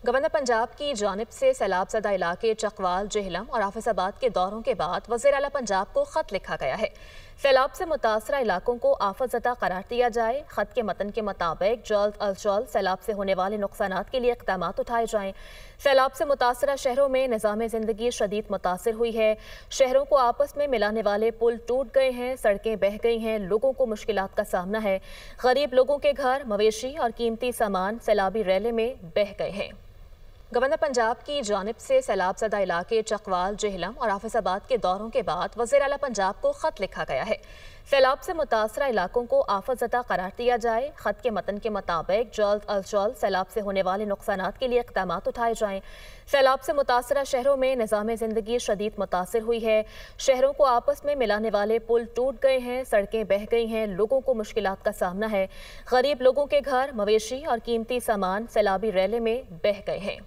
Governor Punjab की जानिब से सैलाब ज़दा इलाके चकवाल, जेहलम और हाफिजाबाद के दौरों के बाद वज़ीर आला पंजाब को ख़त लिखा गया है। सैलाब से मुतासरा इलाकों को आफत ज़दा करार दिया जाए। ख़त के मतन के मुताबिक जल्द अज जल्द सैलाब से होने वाले नुकसानात के लिए इक़दाम उठाए जाएँ। सैलाब से मुतासरा शहरों में निज़ाम ज़िंदगी शदीद मुतासर हुई है। शहरों को आपस में मिलाने वाले पुल टूट गए हैं, सड़कें बह गई हैं, लोगों को मुश्किलात का सामना है। गरीब लोगों के घर, मवेशी और कीमती सामान सैलाबी रैले में बह गए हैं। गवर्नर पंजाब की जानिब से सैलाब ज़दा इलाके चकवाल, जेहलम और हाफिजाबाद के दौरों के बाद वज़ीर आला पंजाब को ख़त लिखा गया है। सैलाब से मुतासरा इलाकों को आफत ज़दा करार दिया जाए। ख़त के मतन के मुताबिक जल्द अज जल्द सैलाब से होने वाले नुकसानात के लिए इक़दाम उठाए जाएँ। सैलाब से मुतासरा शहरों में निज़ाम ज़िंदगी शदीद मुतासर हुई है। शहरों को आपस में मिलाने वाले पुल टूट गए हैं, सड़कें बह गई हैं, लोगों को मुश्किलात का सामना है। गरीब लोगों के घर, मवेशी और कीमती सामान सैलाबी रैले में बह गए हैं।